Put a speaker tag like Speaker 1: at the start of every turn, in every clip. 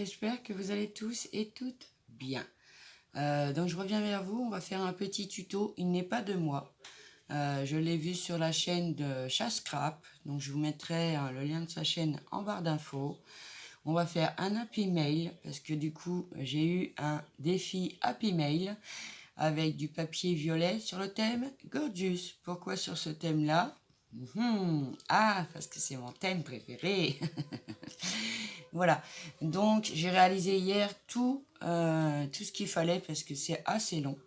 Speaker 1: j'espère que vous allez tous et toutes bien. Donc je reviens vers vous, on va faire un petit tuto, il n'est pas de moi. Je l'ai vu sur la chaîne de Chascrap, donc je vous mettrai le lien de sa chaîne en barre d'infos. On va faire un Happy Mail, parce que du coup j'ai eu un défi Happy Mail avec du papier violet sur le thème Gorgeous. Pourquoi sur ce thème-là? Ah, parce que c'est mon thème préféré. Voilà, donc j'ai réalisé hier tout ce qu'il fallait parce que c'est assez long.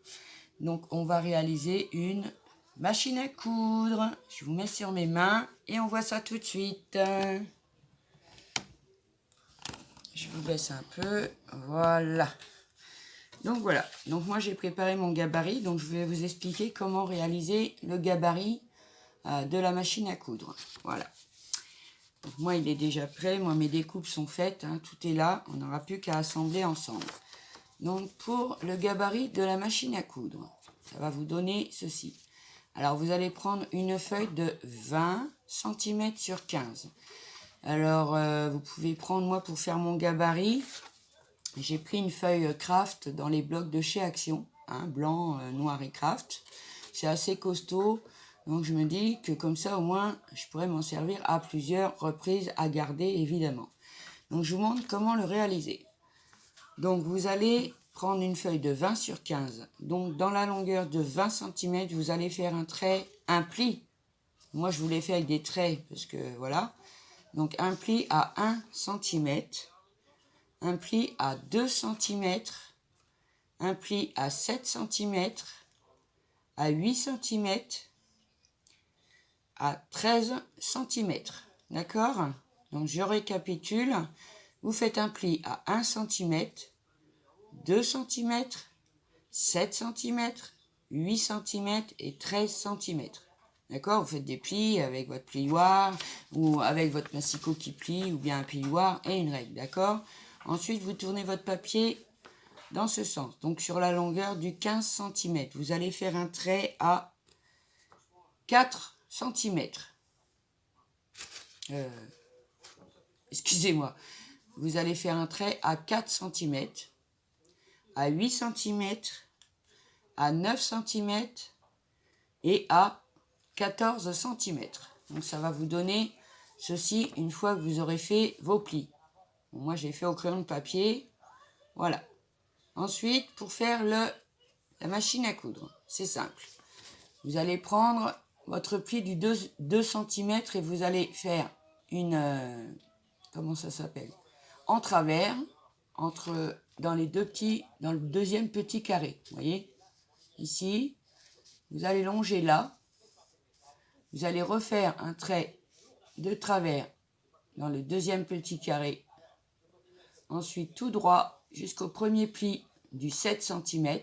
Speaker 1: Donc on va réaliser une machine à coudre. Je vous mets sur mes mains et on voit ça tout de suite. Je vous baisse un peu, voilà. Donc voilà, donc moi j'ai préparé mon gabarit, donc je vais vous expliquer comment réaliser le gabarit de la machine à coudre. Voilà. Donc moi il est déjà prêt, moi mes découpes sont faites, hein, tout est là, on n'aura plus qu'à assembler ensemble. Donc pour le gabarit de la machine à coudre, ça va vous donner ceci. Alors vous allez prendre une feuille de 20 cm sur 15. Alors vous pouvez prendre, moi pour faire mon gabarit, j'ai pris une feuille craft dans les blocs de chez Action, hein, blanc, noir et craft. C'est assez costaud. Donc je me dis que comme ça au moins je pourrais m'en servir à plusieurs reprises à garder évidemment. Donc je vous montre comment le réaliser. Donc vous allez prendre une feuille de 20 sur 15. Donc dans la longueur de 20 cm vous allez faire un trait, un pli. Moi je vous l'ai fait avec des traits parce que voilà. Donc un pli à 1 cm, un pli à 2 cm, un pli à 7 cm, à 8 cm, à 13 cm. D'accord? Donc je récapitule. Vous faites un pli à 1 cm, 2 cm, 7 cm, 8 cm et 13 cm. D'accord? Vous faites des plis avec votre plioir ou avec votre massicot qui plie ou bien un plioir et une règle. D'accord? Ensuite, vous tournez votre papier dans ce sens. Donc sur la longueur du 15 cm, vous allez faire un trait à 4 cm. Excusez-moi. Vous allez faire un trait à 4 cm, à 8 cm, à 9 cm et à 14 cm. Donc ça va vous donner ceci une fois que vous aurez fait vos plis. Bon, moi j'ai fait au crayon de papier. Voilà. Ensuite, pour faire la machine à coudre, c'est simple. Vous allez prendre votre pli du 2 cm et vous allez faire une... comment ça s'appelle? En travers, dans les deux petits, dans le deuxième petit carré. Vous voyez? Ici, vous allez longer là. Vous allez refaire un trait de travers dans le deuxième petit carré. Ensuite, tout droit jusqu'au premier pli du 7 cm.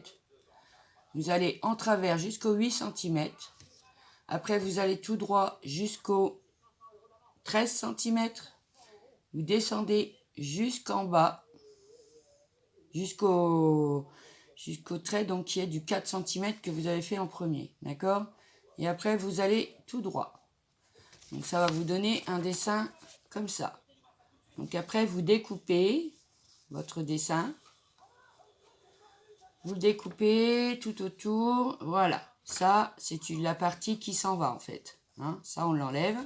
Speaker 1: Vous allez en travers jusqu'au 8 cm. Après, vous allez tout droit jusqu'au 13 cm. Vous descendez jusqu'en bas, jusqu'au trait donc, qui est du 4 cm que vous avez fait en premier. D'accord? Et après, vous allez tout droit. Donc, ça va vous donner un dessin comme ça. Donc, après, vous découpez votre dessin. Vous le découpez tout autour. Voilà. Ça, c'est la partie qui s'en va, en fait. Hein, ça, on l'enlève.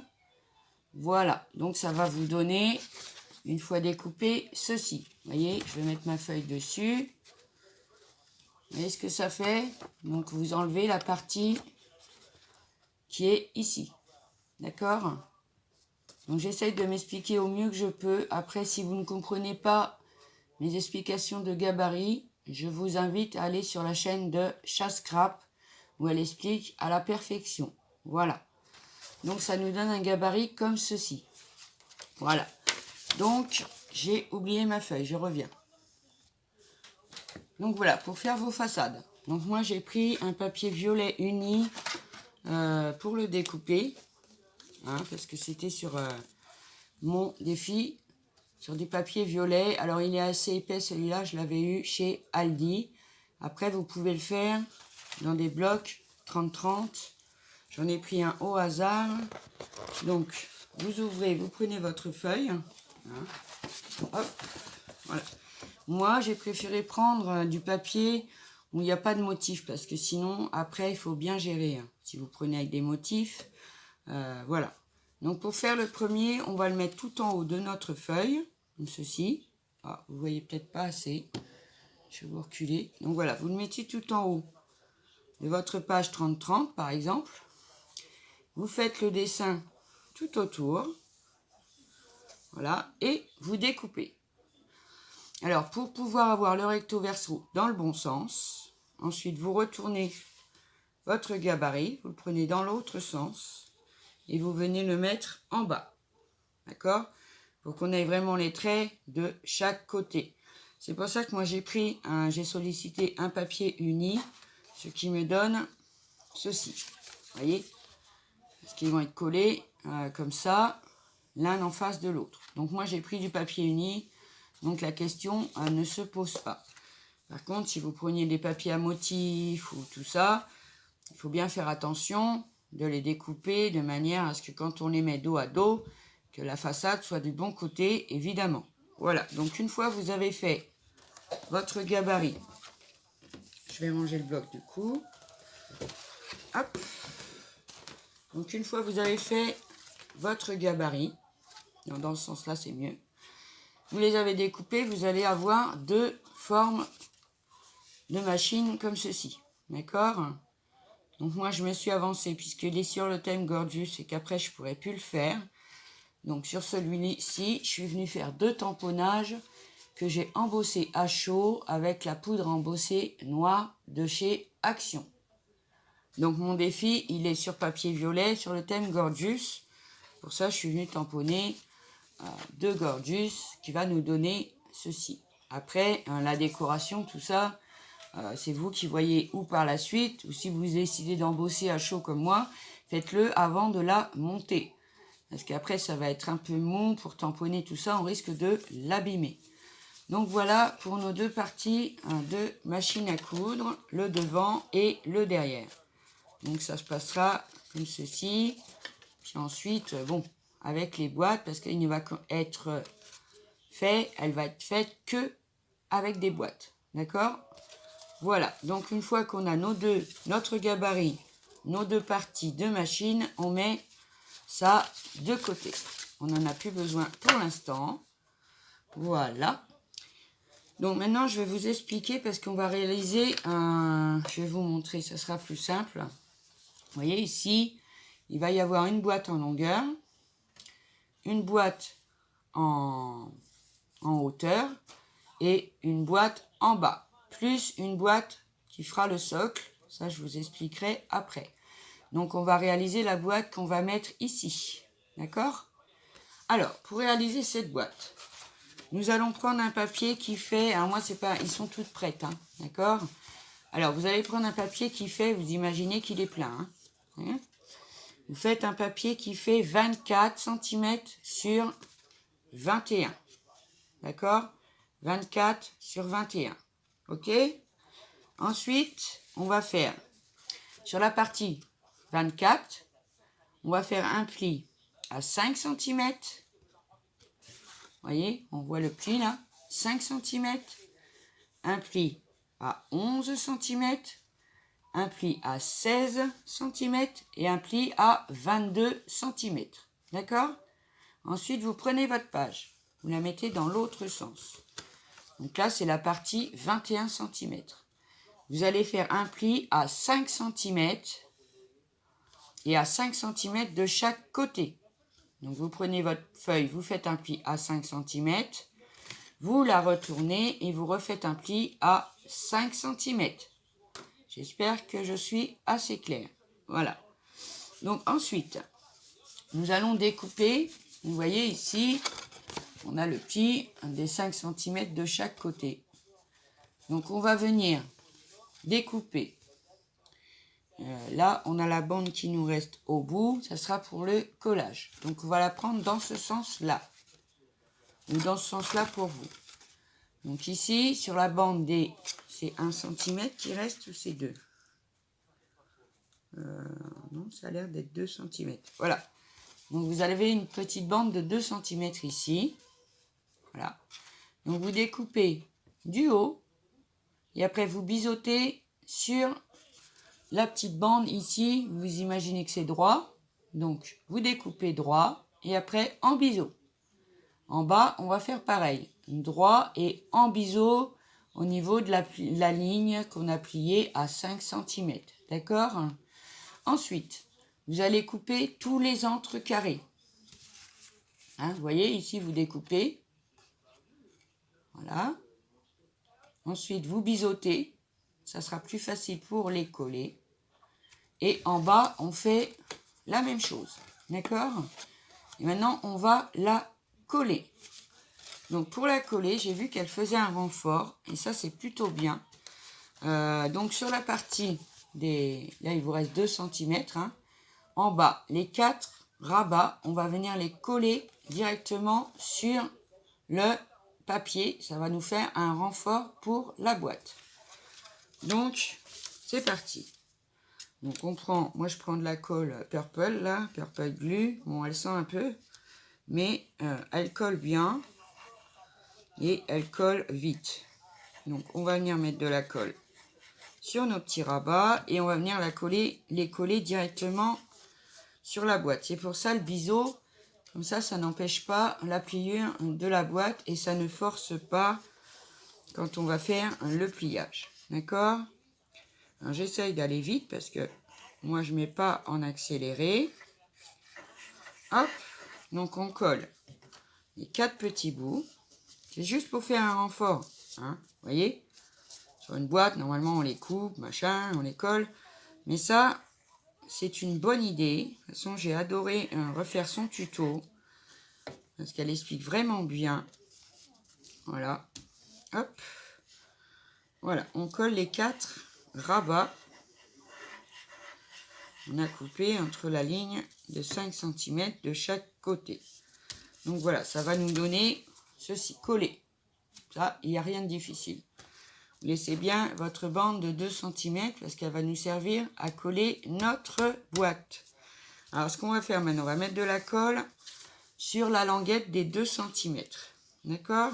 Speaker 1: Voilà. Donc, ça va vous donner, une fois découpé, ceci. Vous voyez, je vais mettre ma feuille dessus. Vous voyez ce que ça fait? Donc, vous enlevez la partie qui est ici. D'accord? Donc, j'essaye de m'expliquer au mieux que je peux. Après, si vous ne comprenez pas mes explications de gabarit, je vous invite à aller sur la chaîne de Chascrap où elle explique à la perfection. Voilà. Donc, ça nous donne un gabarit comme ceci. Voilà. Donc, j'ai oublié ma feuille. Je reviens. Donc, voilà. Pour faire vos façades. Donc, moi, j'ai pris un papier violet uni pour le découper. Hein, parce que c'était sur mon défi. Sur du papier violet. Alors, il est assez épais, celui-là. Je l'avais eu chez Aldi. Après, vous pouvez le faire dans des blocs 30-30. J'en ai pris un au hasard. Donc, vous ouvrez, vous prenez votre feuille. Hein, hop, Voilà. Moi, j'ai préféré prendre du papier où il n'y a pas de motif, parce que sinon, après, il faut bien gérer. Hein. Si vous prenez avec des motifs, voilà. Donc, pour faire le premier, on va le mettre tout en haut de notre feuille, comme ceci. Ah, vous voyez peut-être pas assez. Je vais vous reculer. Donc, voilà, vous le mettez tout en haut de votre page 30-30, par exemple. Vous faites le dessin tout autour. Voilà, et vous découpez. Alors, pour pouvoir avoir le recto verso dans le bon sens, ensuite vous retournez votre gabarit, vous le prenez dans l'autre sens et vous venez le mettre en bas. D'accord? Pour qu'on ait vraiment les traits de chaque côté. C'est pour ça que moi j'ai sollicité un papier uni, ce qui me donne ceci. Vous voyez? Parce qu'ils vont être collés comme ça, l'un en face de l'autre. Donc moi j'ai pris du papier uni. Donc la question ne se pose pas. Par contre, si vous preniez des papiers à motifs ou tout ça, il faut bien faire attention de les découper de manière à ce que quand on les met dos à dos, que la façade soit du bon côté, évidemment. Voilà, donc une fois vous avez fait votre gabarit, je vais ranger le bloc du coup. Hop. Donc une fois vous avez fait votre gabarit, dans ce sens-là c'est mieux. Vous les avez découpés, vous allez avoir deux formes de machine comme ceci. D'accord? Donc moi je me suis avancée puisqu'il est sur le thème Gorgeous et qu'après je ne pourrais plus le faire. Donc sur celui-ci, je suis venue faire deux tamponnages que j'ai embossés à chaud avec la poudre embossée noire de chez Action. Donc mon défi, il est sur papier violet sur le thème Gorgeous. Pour ça, je suis venue tamponner de Gorgeous qui va nous donner ceci. Après, la décoration, tout ça, c'est vous qui voyez ou par la suite, ou si vous décidez d'embosser à chaud comme moi, faites-le avant de la monter. Parce qu'après, ça va être un peu mou pour tamponner tout ça, on risque de l'abîmer. Donc voilà pour nos deux parties de machine à coudre, le devant et le derrière. Donc ça se passera comme ceci. Puis ensuite, bon, avec les boîtes, parce qu'elle va être faite, elle va être faite que avec des boîtes. D'accord? Voilà, donc une fois qu'on a notre gabarit, nos deux parties de machine, on met ça de côté. On n'en a plus besoin pour l'instant. Voilà. Donc maintenant, je vais vous expliquer parce qu'on va réaliser un... Je vais vous montrer, ça sera plus simple. Vous voyez ici, il va y avoir une boîte en longueur, une boîte en hauteur et une boîte en bas. Plus une boîte qui fera le socle. Ça, je vous expliquerai après. Donc, on va réaliser la boîte qu'on va mettre ici. D'accord? Alors, pour réaliser cette boîte, nous allons prendre un papier qui fait... Alors, moi, c'est pas... Ils sont toutes prêtes, hein, d'accord? Alors, vous allez prendre un papier qui fait... Vous imaginez qu'il est plein, hein? Vous faites un papier qui fait 24 cm sur 21. D'accord? 24 sur 21. OK? Ensuite, on va faire sur la partie 24, on va faire un pli à 5 cm. Vous voyez, on voit le pli là, 5 cm. Un pli à 11 cm. Un pli à 16 cm et un pli à 22 cm. D'accord? Ensuite, vous prenez votre page. Vous la mettez dans l'autre sens. Donc là, c'est la partie 21 cm. Vous allez faire un pli à 5 cm et à 5 cm de chaque côté. Donc vous prenez votre feuille, vous faites un pli à 5 cm, vous la retournez et vous refaites un pli à 5 cm. J'espère que je suis assez claire. Voilà. Donc ensuite, nous allons découper. Vous voyez ici, on a le pli des 5 cm de chaque côté. Donc on va venir découper. Là, on a la bande qui nous reste au bout. Ça sera pour le collage. Donc on va la prendre dans ce sens-là. Ou dans ce sens-là pour vous. Donc ici, sur la bande des... C'est 1 cm qui reste ou c'est 2 ? Non, ça a l'air d'être 2 cm. Voilà. Donc vous avez une petite bande de 2 cm ici. Voilà. Donc vous découpez du haut et après vous biseautez sur la petite bande ici. Vous imaginez que c'est droit. Donc vous découpez droit et après en biseau. En bas, on va faire pareil. Droit et en biseau au niveau de la ligne qu'on a pliée à 5 cm. D'accord? Ensuite, vous allez couper tous les entrecarrés. Hein, vous voyez, ici, vous découpez. Voilà. Ensuite, vous biseautez. Ça sera plus facile pour les coller. Et en bas, on fait la même chose. D'accord? Et maintenant, on va la coller. Donc, pour la coller, j'ai vu qu'elle faisait un renfort. Et ça, c'est plutôt bien. Donc, sur la partie des... Là, il vous reste 2 cm. Hein. En bas, les 4 rabats, on va venir les coller directement sur le papier. Ça va nous faire un renfort pour la boîte. Donc, c'est parti. Donc, on prend... Moi, je prends de la colle Purple, là. Purple Glue. Bon, elle sent un peu. Mais elle colle bien. Et elle colle vite. Donc, on va venir mettre de la colle sur nos petits rabats. Et on va venir les coller directement sur la boîte. C'est pour ça le biseau. Comme ça n'empêche pas la pliure de la boîte. Et ça ne force pas quand on va faire le pliage. D'accord? Alors, j'essaye d'aller vite parce que moi, je ne mets pas en accéléré. Hop. Donc, on colle les 4 petits bouts. C'est juste pour faire un renfort. Hein, vous voyez? Sur une boîte, normalement, on les coupe, machin, on les colle. Mais ça, c'est une bonne idée. De toute façon, j'ai adoré refaire son tuto. Parce qu'elle explique vraiment bien. Voilà. Hop. Voilà, on colle les 4 rabats. On a coupé entre la ligne de 5 cm de chaque côté. Donc voilà, ça va nous donner ceci, collé. Ça, il n'y a rien de difficile. Vous laissez bien votre bande de 2 cm parce qu'elle va nous servir à coller notre boîte. Alors, ce qu'on va faire maintenant, on va mettre de la colle sur la languette des 2 cm. D'accord?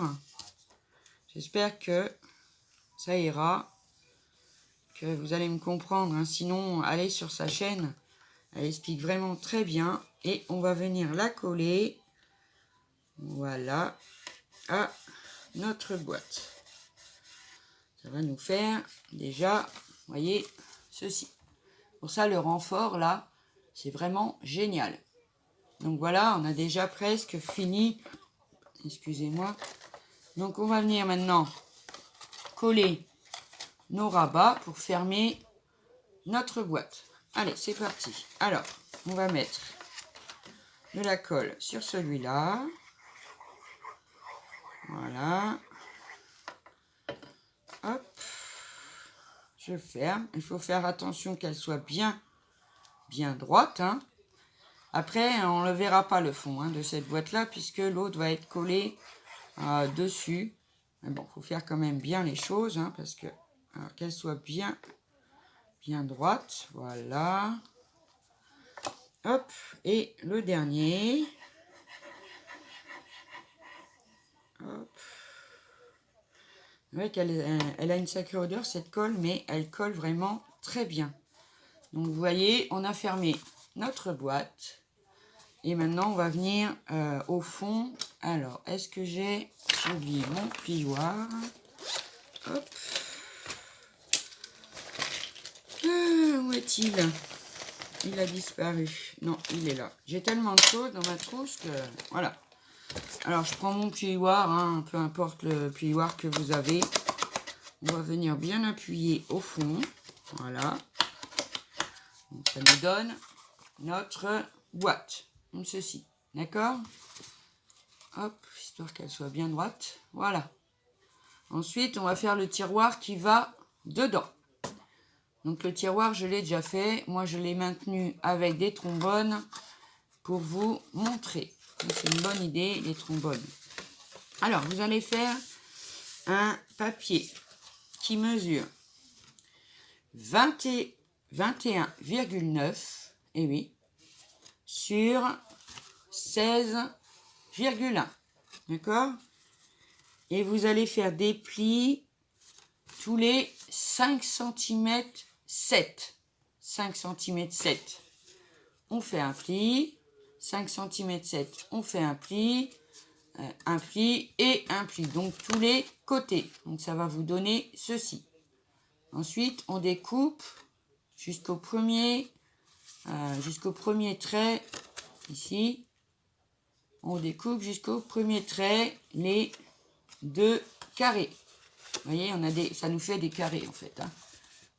Speaker 1: J'espère que ça ira, que vous allez me comprendre. Hein. Sinon, allez sur sa chaîne. Elle explique vraiment très bien. Et on va venir la coller. Voilà. À notre boîte. Ça va nous faire déjà, vous voyez, ceci. Pour ça, le renfort, là, c'est vraiment génial. Donc voilà, on a déjà presque fini. Excusez-moi. Donc on va venir maintenant coller nos rabats pour fermer notre boîte. Allez, c'est parti. Alors, on va mettre de la colle sur celui-là. Voilà. Hop. Je ferme. Il faut faire attention qu'elle soit bien droite. Hein. Après, on ne le verra pas le fond de cette boîte-là puisque l'autre va être collé dessus. Mais bon, il faut faire quand même bien les choses parce que qu'elle soit bien droite. Voilà. Hop. Et le dernier. Hop. C'est vrai qu'elle a une sacrée odeur cette colle, mais elle colle vraiment très bien. Donc vous voyez, on a fermé notre boîte. Et maintenant, on va venir au fond. Alors, est-ce que j'ai oublié mon plioir? Hop. Où est-il? Il a disparu. Non, il est là. J'ai tellement de choses dans ma trousse que... Voilà. Alors, je prends mon plioir, peu importe le plioir que vous avez. On va venir bien appuyer au fond. Voilà. Donc, ça nous donne notre boîte. Comme ceci. D'accord? Hop, histoire qu'elle soit bien droite. Voilà. Ensuite, on va faire le tiroir qui va dedans. Donc, le tiroir, je l'ai déjà fait. Moi, je l'ai maintenu avec des trombones pour vous montrer. C'est une bonne idée, les trombones. Alors, vous allez faire un papier qui mesure 21,9, et oui, sur 16,1. D'accord? Et vous allez faire des plis tous les 5 cm 7. 5 cm 7. On fait un pli. 5 cm 7. On fait un pli et un pli. Donc tous les côtés. Donc ça va vous donner ceci. Ensuite, on découpe jusqu'au premier trait. Ici. On découpe jusqu'au premier trait les 2 carrés. Vous voyez, ça nous fait des carrés en fait. Hein.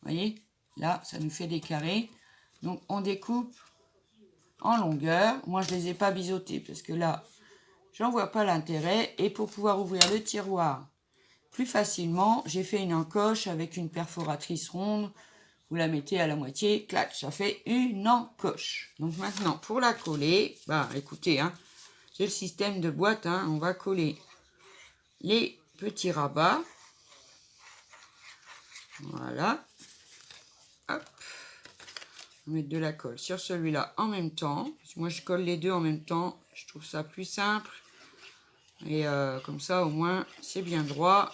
Speaker 1: Vous voyez, là, ça nous fait des carrés. Donc, on découpe en longueur. Moi, je ne les ai pas biseautés parce que là, j'en vois pas l'intérêt. Et pour pouvoir ouvrir le tiroir plus facilement, j'ai fait une encoche avec une perforatrice ronde. Vous la mettez à la moitié, clac, ça fait une encoche. Donc maintenant, pour la coller, bah écoutez, hein, c'est le système de boîte. Hein, on va coller les petits rabats. Voilà. Hop. On va mettre de la colle sur celui-là en même temps. Moi, je colle les deux en même temps. Je trouve ça plus simple. Et comme ça, au moins, c'est bien droit.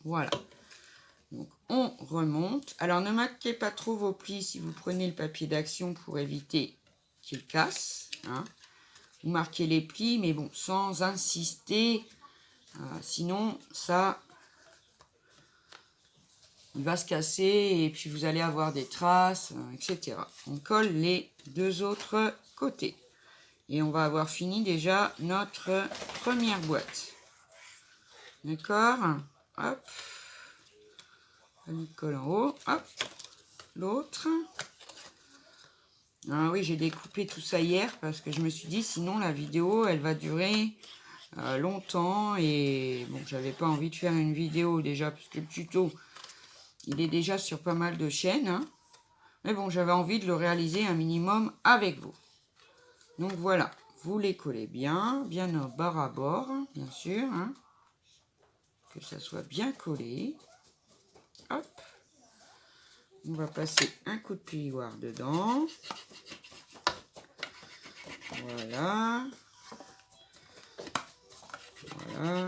Speaker 1: Voilà. Donc, on remonte. Alors, ne marquez pas trop vos plis si vous prenez le papier d'action pour éviter qu'il casse. Hein. Vous marquez les plis, mais bon, sans insister. Sinon, ça, il va se casser et puis vous allez avoir des traces, etc. On colle les deux autres côtés. Et on va avoir fini déjà notre première boîte. D'accord? Hop. On colle en haut. Hop. L'autre. Ah oui, j'ai découpé tout ça hier parce que je me suis dit sinon la vidéo elle va durer longtemps et bon, j'avais pas envie de faire une vidéo déjà parce que le tuto il est déjà sur pas mal de chaînes. Hein. Mais bon, j'avais envie de le réaliser un minimum avec vous. Donc voilà, vous les collez bien au bord à bord, bien sûr. Hein, que ça soit bien collé. Hop. On va passer un coup de plioir dedans. Voilà. Voilà.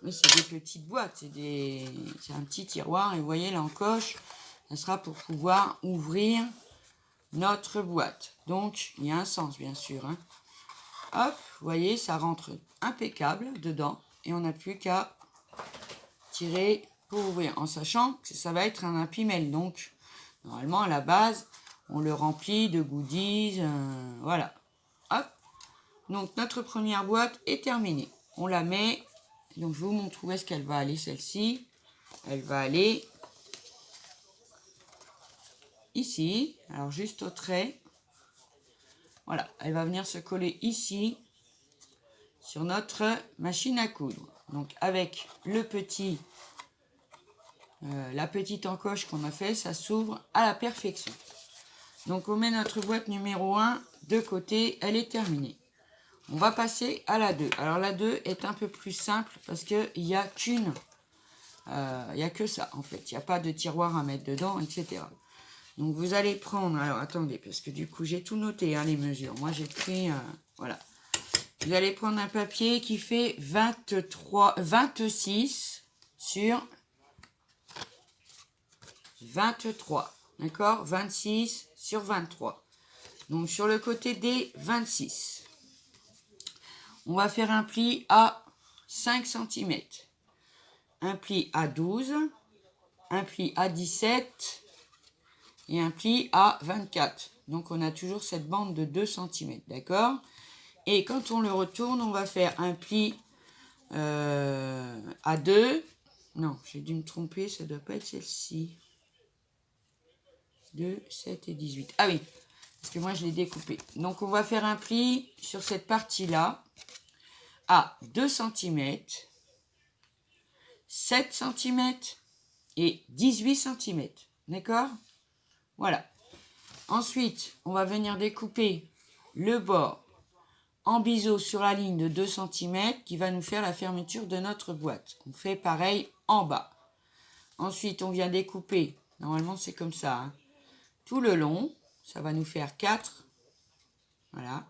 Speaker 1: Mais c'est des petites boîtes, c'est un petit tiroir. Et vous voyez l'encoche, ça sera pour pouvoir ouvrir notre boîte. Donc, il y a un sens, bien sûr. Hein. Hop, vous voyez, ça rentre impeccable dedans. Et on n'a plus qu'à tirer pour ouvrir. En sachant que ça va être un imprimel. Donc, normalement, à la base, on le remplit de goodies. Voilà. Hop. Donc, notre première boîte est terminée. On la met. Donc, je vous montre où est-ce qu'elle va aller, celle-ci. Elle va aller ici. Alors, juste au trait. Voilà, elle va venir se coller ici sur notre machine à coudre. Donc avec le petit, la petite encoche qu'on a fait, ça s'ouvre à la perfection. Donc on met notre boîte numéro 1 de côté, elle est terminée. On va passer à la 2. Alors la 2 est un peu plus simple parce qu'il n'y a qu'une, il n'y a que ça en fait. Il n'y a pas de tiroir à mettre dedans, etc. Donc vous allez prendre, alors attendez, parce que du coup j'ai tout noté, hein, les mesures. Moi j'ai pris, voilà. Vous allez prendre un papier qui fait 26 sur 23. D'accord? 26 sur 23. Donc sur le côté des 26. On va faire un pli à 5 cm. Un pli à 12. Un pli à 17. Et un pli à 24. Donc on a toujours cette bande de 2 cm, d'accord? Et quand on le retourne, on va faire un pli à 2. Non, j'ai dû me tromper, ça ne doit pas être celle-ci. 2, 7 et 18. Ah oui, parce que moi je l'ai découpé. Donc on va faire un pli sur cette partie-là à 2 cm, 7 cm et 18 cm. D'accord? Voilà. Ensuite, on va venir découper le bord en biseau sur la ligne de 2 cm qui va nous faire la fermeture de notre boîte. On fait pareil en bas. Ensuite, on vient découper, normalement c'est comme ça, hein, tout le long. Ça va nous faire 4. Voilà.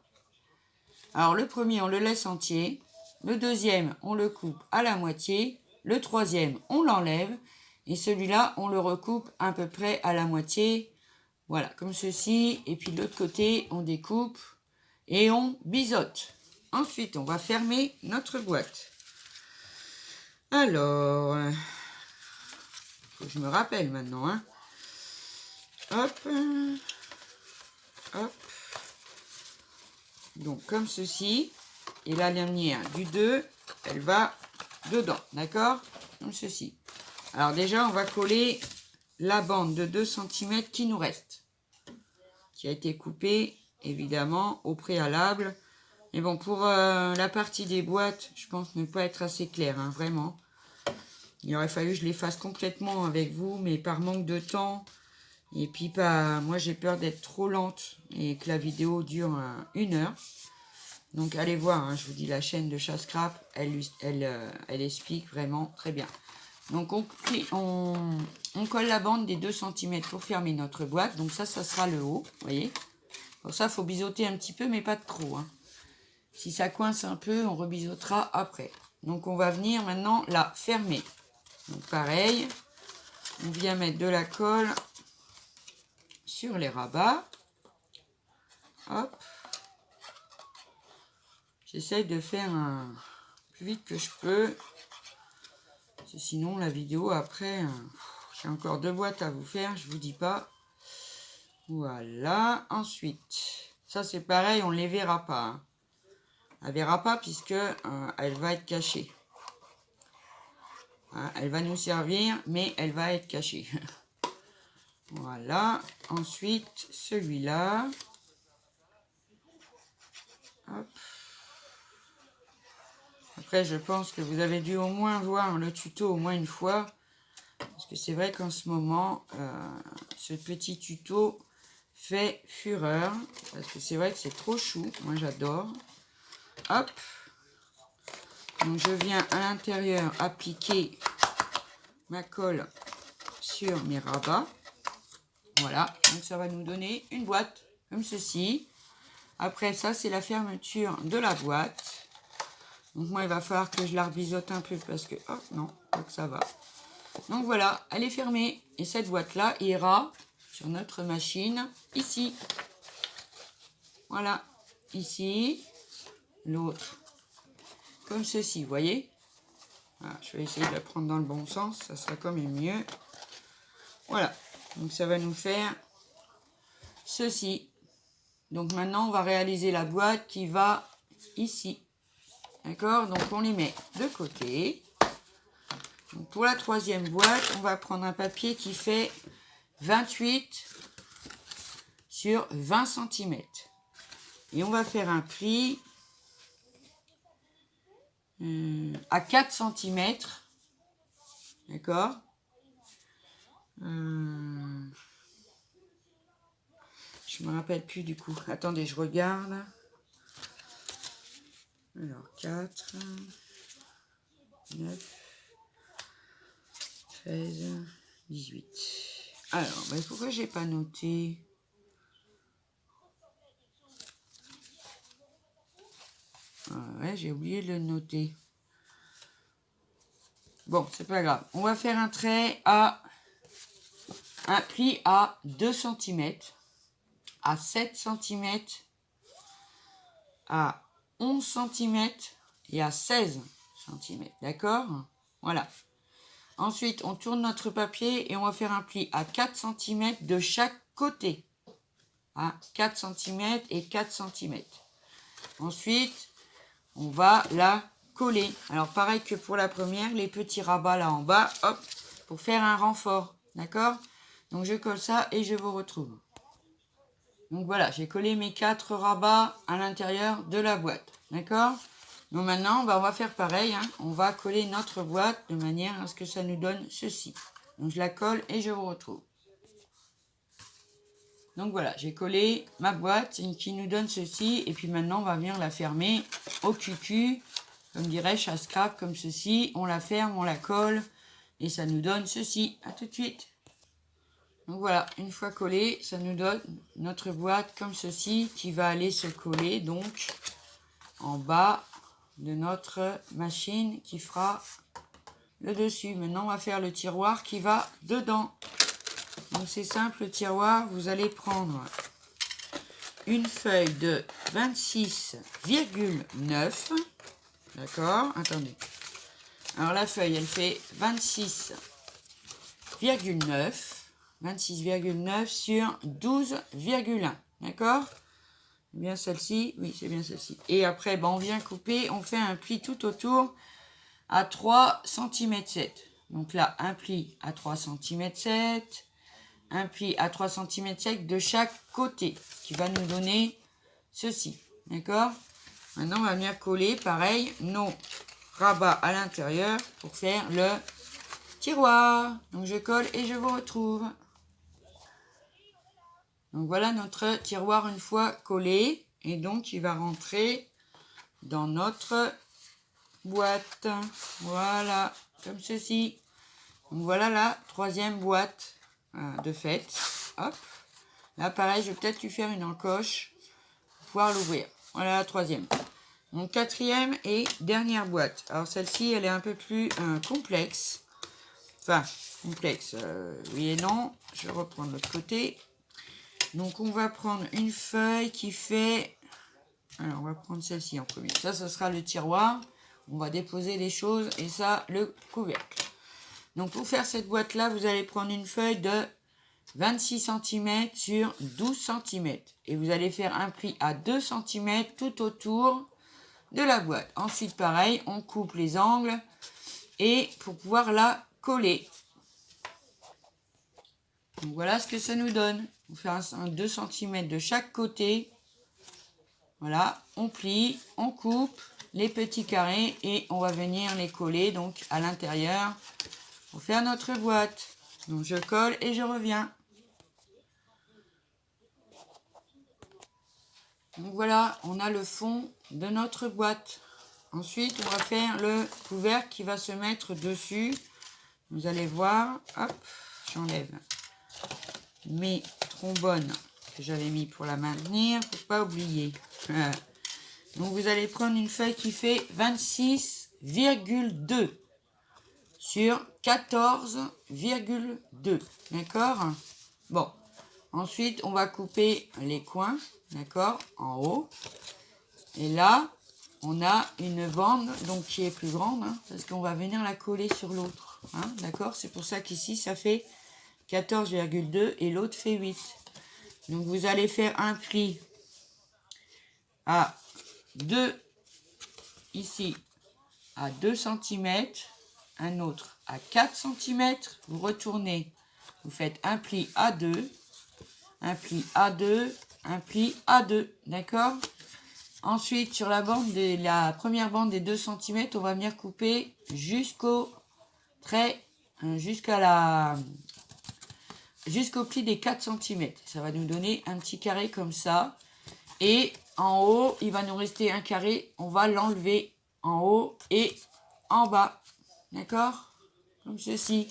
Speaker 1: Alors le premier, on le laisse entier. Le deuxième, on le coupe à la moitié. Le troisième, on l'enlève. Et celui-là, on le recoupe à peu près à la moitié. Voilà, comme ceci. Et puis de l'autre côté, on découpe et on biseaute. Ensuite, on va fermer notre boîte. Alors, faut que je me rappelle maintenant. Hein. Hop. Hop. Donc, comme ceci. Et la lumière du 2, elle va dedans. D'accord? Comme ceci. Alors déjà, on va coller la bande de 2 cm qui nous reste. Qui a été coupée, évidemment, au préalable. Mais bon, pour la partie des boîtes, je pense ne pas être assez clair, hein, vraiment. Il aurait fallu que je les fasse complètement avec vous, mais par manque de temps. Et puis, moi, j'ai peur d'être trop lente et que la vidéo dure 1 heure. Donc, allez voir, hein, je vous dis, la chaîne de Chascrap, elle explique vraiment très bien. Donc, on colle la bande des 2 cm pour fermer notre boîte. Donc, ça sera le haut, vous voyez. Pour ça, il faut biseauter un petit peu, mais pas trop. Hein. Si ça coince un peu, on rebiseautera après. Donc, on va venir maintenant la fermer. Donc, pareil, on vient mettre de la colle sur les rabats. Hop. J'essaye de faire plus vite que je peux. Parce que sinon, la vidéo, après, j'ai encore 2 boîtes à vous faire, je vous dis pas. Voilà. Ensuite, ça c'est pareil, on ne les verra pas. Hein. Elle ne verra pas puisque elle va être cachée. Hein, elle va nous servir, mais elle va être cachée. Voilà. Ensuite, celui-là. Hop. Après, je pense que vous avez dû au moins voir le tuto au moins une fois. Parce que c'est vrai qu'en ce moment, ce petit tuto fait fureur. Parce que c'est vrai que c'est trop chou. Moi, j'adore. Hop. Donc, je viens à l'intérieur appliquer ma colle sur mes rabats. Voilà. Donc, ça va nous donner une boîte comme ceci. Après, ça, c'est la fermeture de la boîte. Donc, moi, il va falloir que je la rebiseaute un peu parce que... Oh, non, pas que ça va. Donc, voilà, elle est fermée. Et cette boîte-là ira sur notre machine ici. Voilà. Ici. L'autre. Comme ceci, vous voyez. Voilà, je vais essayer de la prendre dans le bon sens. Ça sera quand même mieux. Voilà. Donc, ça va nous faire ceci. Donc, maintenant, on va réaliser la boîte qui va ici. D'accord? Donc, on les met de côté. Donc, pour la troisième boîte, on va prendre un papier qui fait 28 sur 20 cm. Et on va faire un pli à 4 cm. D'accord? Je me rappelle plus du coup. Attendez, je regarde. Alors, 4, 9, 13, 18. Alors, ben, pourquoi j'ai pas noté? Ah ouais, j'ai oublié de le noter. Bon, c'est pas grave. On va faire un trait à un pli à 2 cm, à 7 cm, à 11 cm et à 16 cm. D'accord? Voilà. Ensuite, on tourne notre papier et on va faire un pli à 4 cm de chaque côté. À 4 cm et 4 cm. Ensuite, on va la coller. Alors, pareil que pour la première, les petits rabats là en bas, hop, pour faire un renfort. D'accord? Donc, je colle ça et je vous retrouve. Donc, voilà, j'ai collé mes 4 rabats à l'intérieur de la boîte. D'accord? Donc, maintenant, on va faire pareil. Hein. On va coller notre boîte de manière à ce que ça nous donne ceci. Donc, je la colle et je vous retrouve. Donc, voilà, j'ai collé ma boîte qui nous donne ceci. Et puis, maintenant, on va venir la fermer au cucu. Comme dirait Chascrap, comme ceci. On la ferme, on la colle. Et ça nous donne ceci. À tout de suite. Donc voilà, une fois collé, ça nous donne notre boîte comme ceci qui va aller se coller donc en bas de notre machine qui fera le dessus. Maintenant, on va faire le tiroir qui va dedans. Donc, c'est simple, le tiroir, vous allez prendre une feuille de 26,9. D'accord? Attendez. Alors, la feuille, elle fait 26,9. 26,9 sur 12,1. D'accord? C'est bien celle-ci? Oui, c'est bien celle-ci. Et après, on vient couper, on fait un pli tout autour à 3 cm 7. Donc là, un pli à 3 cm 7. Un pli à 3 cm 7 de chaque côté, qui va nous donner ceci. D'accord? Maintenant, on va venir coller, pareil, nos rabats à l'intérieur pour faire le tiroir. Donc, je colle et je vous retrouve. Donc, voilà notre tiroir une fois collé. Et donc, il va rentrer dans notre boîte. Voilà, comme ceci. Donc, voilà la troisième boîte de fait. Hop. Là, pareil, je vais peut-être lui faire une encoche pour pouvoir l'ouvrir. Voilà la troisième. Donc, quatrième et dernière boîte. Alors, celle-ci, elle est un peu plus complexe. Enfin, complexe, oui et non. Je reprends de l'autre côté. Donc, on va prendre une feuille qui fait... Alors, on va prendre celle-ci en premier. Ça, ce sera le tiroir. On va déposer les choses et ça, le couvercle. Donc, pour faire cette boîte-là, vous allez prendre une feuille de 26 cm sur 12 cm. Et vous allez faire un pli à 2 cm tout autour de la boîte. Ensuite, pareil, on coupe les angles et pour pouvoir la coller. Donc, voilà ce que ça nous donne. On fait un 2 cm de chaque côté. Voilà, on plie, on coupe les petits carrés et on va venir les coller donc à l'intérieur pour faire notre boîte. Donc, je colle et je reviens. Donc voilà, on a le fond de notre boîte. Ensuite, on va faire le couvercle qui va se mettre dessus. Vous allez voir, hop, j'enlève mes trombones que j'avais mis pour la maintenir, pour pas oublier. Donc vous allez prendre une feuille qui fait 26,2 sur 14,2. D'accord? Bon. Ensuite, on va couper les coins, d'accord, en haut. Et là, on a une bande donc qui est plus grande, hein, parce qu'on va venir la coller sur l'autre. Hein, d'accord? C'est pour ça qu'ici, ça fait 14,2 et l'autre fait 8. Donc, vous allez faire un pli à 2, ici, à 2 cm, un autre à 4 cm. Vous retournez, vous faites un pli à 2. Un pli A2, un pli A2, d'accord? Ensuite, sur la première bande des 2 cm, on va venir couper jusqu'au trait, jusqu'au pli des 4 cm. Ça va nous donner un petit carré comme ça. Et en haut, il va nous rester un carré. On va l'enlever en haut et en bas, d'accord? Comme ceci.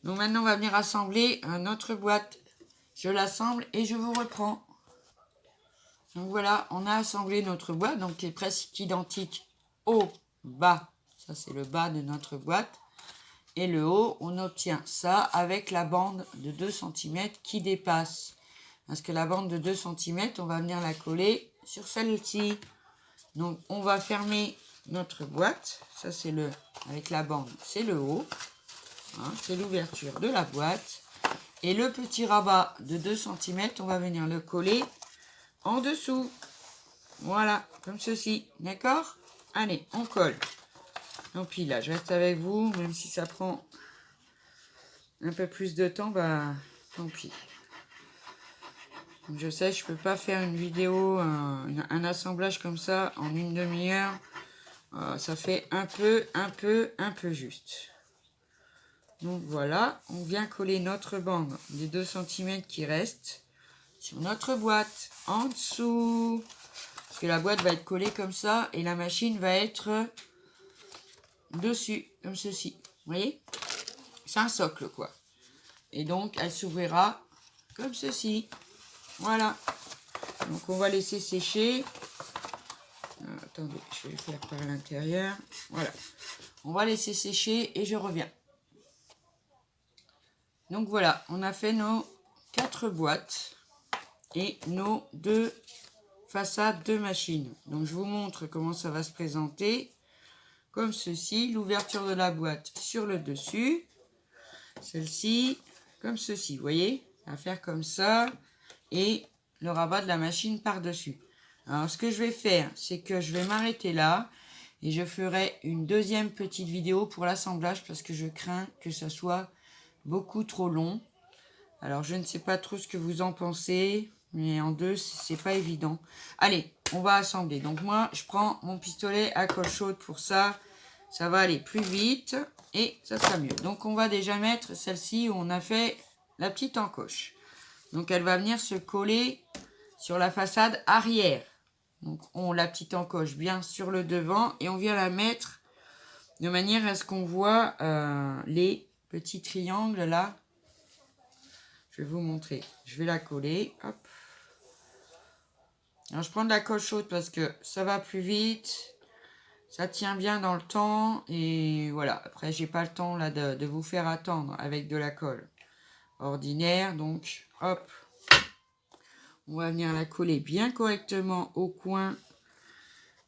Speaker 1: Donc maintenant, on va venir assembler notre boîte. Je l'assemble et je vous reprends. Donc voilà, on a assemblé notre boîte, donc qui est presque identique au bas. Ça, c'est le bas de notre boîte. Et le haut, on obtient ça avec la bande de 2 cm qui dépasse. Parce que la bande de 2 cm, on va venir la coller sur celle-ci. Donc, on va fermer notre boîte. Ça, c'est avec la bande, c'est le haut. Hein, c'est l'ouverture de la boîte. Et le petit rabat de 2 cm, on va venir le coller en dessous. Voilà, comme ceci. D'accord? Allez, on colle. Donc puis là, je reste avec vous, même si ça prend un peu plus de temps, bah tant pis. Donc, je sais, je peux pas faire une vidéo, un assemblage comme ça en une demi-heure. Ça fait un peu juste. Donc voilà, on vient coller notre bande des 2 cm qui restent sur notre boîte en dessous. Parce que la boîte va être collée comme ça et la machine va être dessus, comme ceci. Vous voyez? C'est un socle, quoi. Et donc, elle s'ouvrira comme ceci. Voilà. Donc, on va laisser sécher. attendez, je vais le faire par l'intérieur. Voilà. On va laisser sécher et je reviens. Donc voilà, on a fait nos 4 boîtes et nos 2 façades de machine. Donc je vous montre comment ça va se présenter. Comme ceci, l'ouverture de la boîte sur le dessus. Celle-ci, comme ceci, vous voyez, à faire comme ça. Et le rabat de la machine par-dessus. Alors ce que je vais faire, c'est que je vais m'arrêter là. Et je ferai une deuxième petite vidéo pour l'assemblage parce que je crains que ça soit beaucoup trop long. Alors je ne sais pas trop ce que vous en pensez, mais en deux c'est pas évident. Allez, on va assembler. Donc moi je prends mon pistolet à colle chaude pour ça. Ça va aller plus vite et ça sera mieux. Donc on va déjà mettre celle-ci où on a fait la petite encoche. Donc elle va venir se coller sur la façade arrière. Donc on la petite encoche bien sur le devant et on vient la mettre de manière à ce qu'on voit les petits triangles là. Je vais vous montrer. Je vais la coller. Hop. Alors je prends de la colle chaude parce que ça va plus vite. Ça tient bien dans le temps. Et voilà. Après j'ai pas le temps là de vous faire attendre avec de la colle ordinaire. Donc hop. On va venir la coller bien correctement au coin.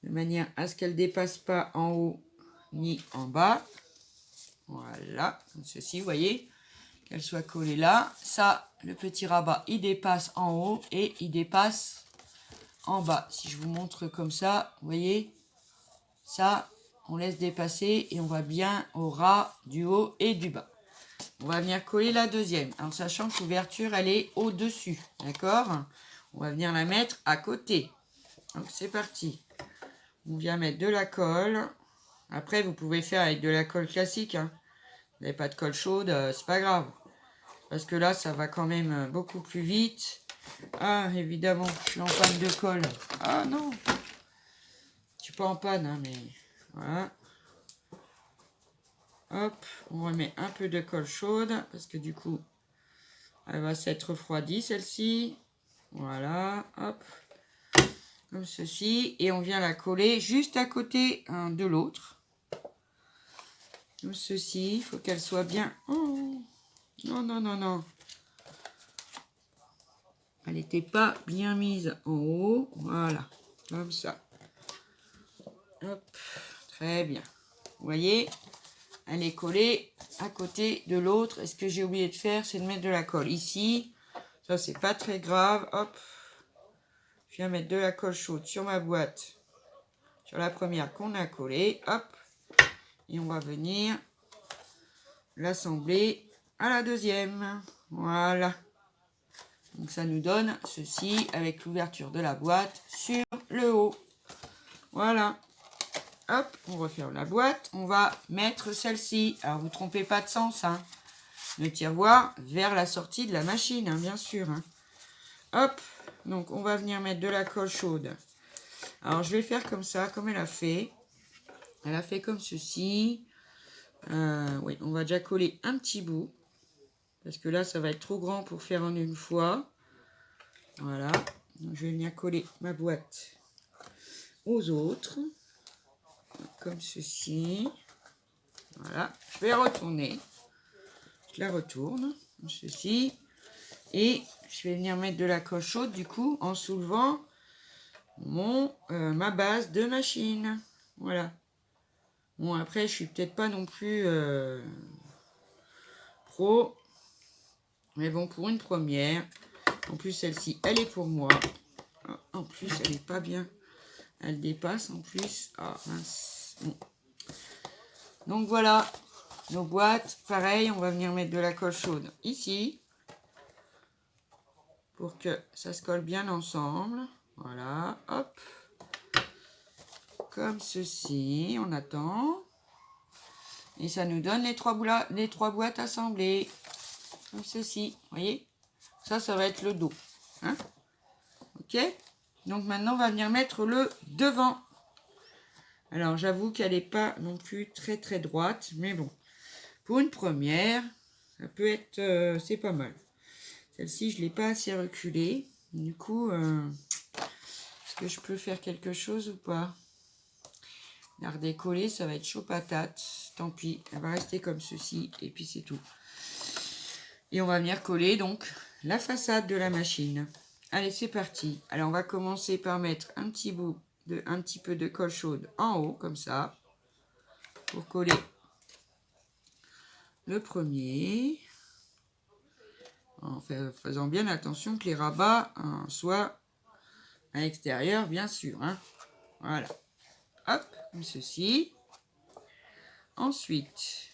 Speaker 1: De manière à ce qu'elle ne dépasse pas en haut ni en bas. Voilà, comme ceci, vous voyez, qu'elle soit collée là. Ça, le petit rabat, il dépasse en haut et il dépasse en bas. Si je vous montre comme ça, vous voyez, ça, on laisse dépasser et on va bien au ras du haut et du bas. On va venir coller la deuxième, en sachant que l'ouverture, elle est au-dessus, d'accord? On va venir la mettre à côté. Donc, c'est parti. On vient mettre de la colle. Après, vous pouvez faire avec de la colle classique. Hein. Vous n'avez pas de colle chaude, c'est pas grave. Parce que là, ça va quand même beaucoup plus vite. Ah, évidemment, je suis en panne de colle. Ah non, je suis pas en panne, hein, mais voilà. Hop, on remet un peu de colle chaude. Parce que du coup, elle va s'être refroidie, celle-ci. Voilà, hop. Comme ceci. Et on vient la coller juste à côté de l'autre. Comme ceci. Il faut qu'elle soit bien... Oh, non, non, non, non. Elle n'était pas bien mise en haut. Voilà. Comme ça. Hop. Très bien. Vous voyez, elle est collée à côté de l'autre. Et ce que j'ai oublié de faire, c'est de mettre de la colle ici. Ça, c'est pas très grave. Hop. Je viens mettre de la colle chaude sur ma boîte. Sur la première qu'on a collée. Hop. Et on va venir l'assembler à la deuxième. Voilà. Donc ça nous donne ceci avec l'ouverture de la boîte sur le haut. Voilà. Hop, on referme la boîte. On va mettre celle-ci. Alors vous ne trompez pas de sens. Hein. Le tiroir vers la sortie de la machine, hein, bien sûr. Hein. Hop. Donc on va venir mettre de la colle chaude. Alors je vais faire comme ça, comme elle a fait. Elle a fait comme ceci. Oui, on va déjà coller un petit bout. Parce que là, ça va être trop grand pour faire en une fois. Voilà. Donc, je vais venir coller ma boîte aux autres. Comme ceci. Voilà. Je vais retourner. Je la retourne. Comme ceci. Et je vais venir mettre de la colle chaude, du coup, en soulevant ma base de machine. Voilà. Bon, après, je suis peut-être pas non plus pro. Mais bon, pour une première. En plus, celle-ci, elle est pour moi. En plus, elle n'est pas bien. Elle dépasse en plus. Ah, mince. Bon. Donc voilà. Nos boîtes, pareil, on va venir mettre de la colle chaude ici. Pour que ça se colle bien ensemble. Voilà. Hop. Comme ceci. On attend. Et ça nous donne les trois boîtes assemblées. Comme ceci. Vous voyez? Ça va être le dos. Hein? Ok? Donc maintenant, on va venir mettre le devant. Alors, j'avoue qu'elle n'est pas non plus très très droite. Mais bon, pour une première, ça peut être... c'est pas mal. Celle-ci, je ne l'ai pas assez reculée. Du coup, est-ce que je peux faire quelque chose ou pas? La redécoller, ça va être chaud patate. Tant pis, elle va rester comme ceci. Et puis c'est tout. Et on va venir coller donc la façade de la machine. Allez, c'est parti. Alors, on va commencer par mettre un petit peu de colle chaude en haut, comme ça. Pour coller le premier. En faisant bien attention que les rabats soient à l'extérieur, bien sûr. Hein. Voilà. Hop, comme ceci. Ensuite,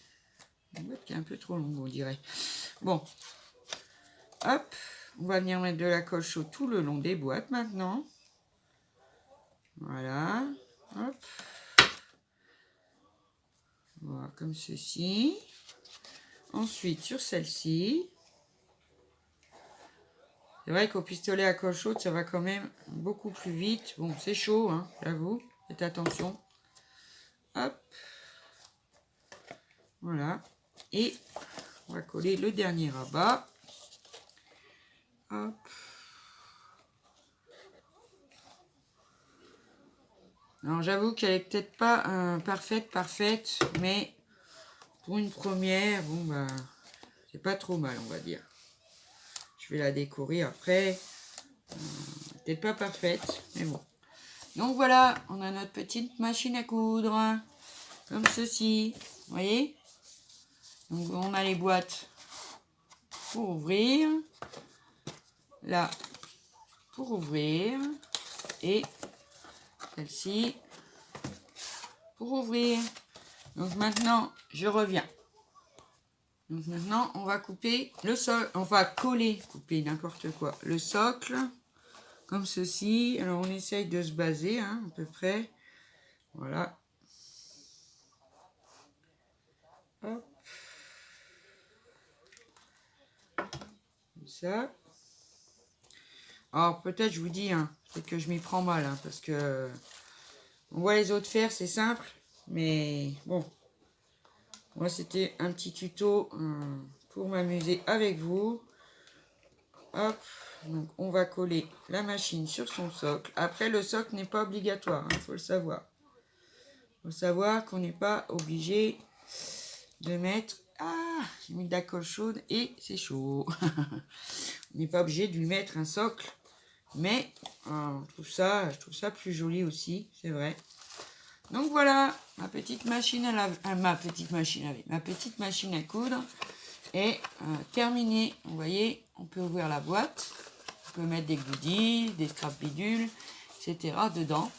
Speaker 1: la boîte est un peu trop longue, on dirait. Bon. Hop, on va venir mettre de la colle chaude tout le long des boîtes maintenant. Voilà. Hop. Voilà, comme ceci. Ensuite, sur celle-ci. C'est vrai qu'au pistolet à colle chaude, ça va quand même beaucoup plus vite. Bon, c'est chaud, hein, j'avoue. Faites attention. Hop. Voilà. Et on va coller le dernier rabat. Hop. Alors, j'avoue qu'elle est peut-être pas parfaite, mais pour une première, bon, bah, c'est pas trop mal, on va dire. Je vais la décorer après. Peut-être pas parfaite, mais bon. Donc voilà, on a notre petite machine à coudre. Comme ceci. Vous voyez? Donc on a les boîtes pour ouvrir. Là, pour ouvrir. Et celle-ci pour ouvrir. Donc maintenant, je reviens. Donc maintenant, on va couper le socle. On va couper n'importe quoi. Le socle, comme ceci. Alors on essaye de se baser, hein, à peu près. Voilà. Hop. Comme ça. Alors peut-être je vous dis, hein, peut-être que je m'y prends mal, hein, parce que on voit les autres faire, c'est simple, mais bon, moi c'était un petit tuto pour m'amuser avec vous. Hop, donc on va coller la machine sur son socle. Après le socle n'est pas obligatoire, il faut le savoir. Il faut savoir qu'on n'est pas obligé de mettre... Ah, j'ai mis de la colle chaude et c'est chaud. On n'est pas obligé de lui mettre un socle. Mais je trouve ça plus joli aussi, c'est vrai. Donc voilà, ma petite machine à coudre est terminée. Vous voyez, on peut ouvrir la boîte. On peut mettre des goodies, des scrap bidules, etc. dedans.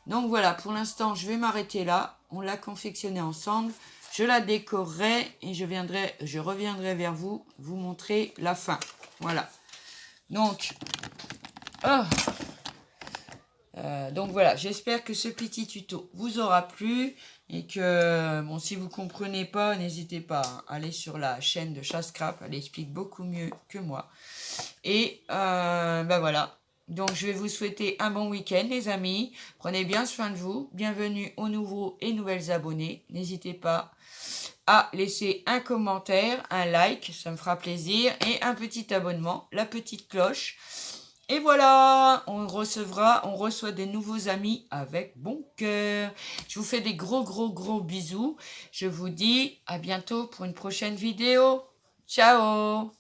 Speaker 1: Donc voilà, pour l'instant, je vais m'arrêter là. On l'a confectionnée ensemble. Je la décorerai et je reviendrai vers vous montrer la fin. Voilà. Donc, donc voilà, j'espère que ce petit tuto vous aura plu et que, bon, si vous ne comprenez pas, n'hésitez pas à aller sur la chaîne de Chascrap, elle explique beaucoup mieux que moi. Et bah voilà, donc je vais vous souhaiter un bon week-end les amis, prenez bien soin de vous, bienvenue aux nouveaux et nouvelles abonnés, n'hésitez pas à laisser un commentaire, un like, ça me fera plaisir, et un petit abonnement, la petite cloche. Et voilà, on reçoit des nouveaux amis avec bon cœur. Je vous fais des gros bisous. Je vous dis à bientôt pour une prochaine vidéo. Ciao!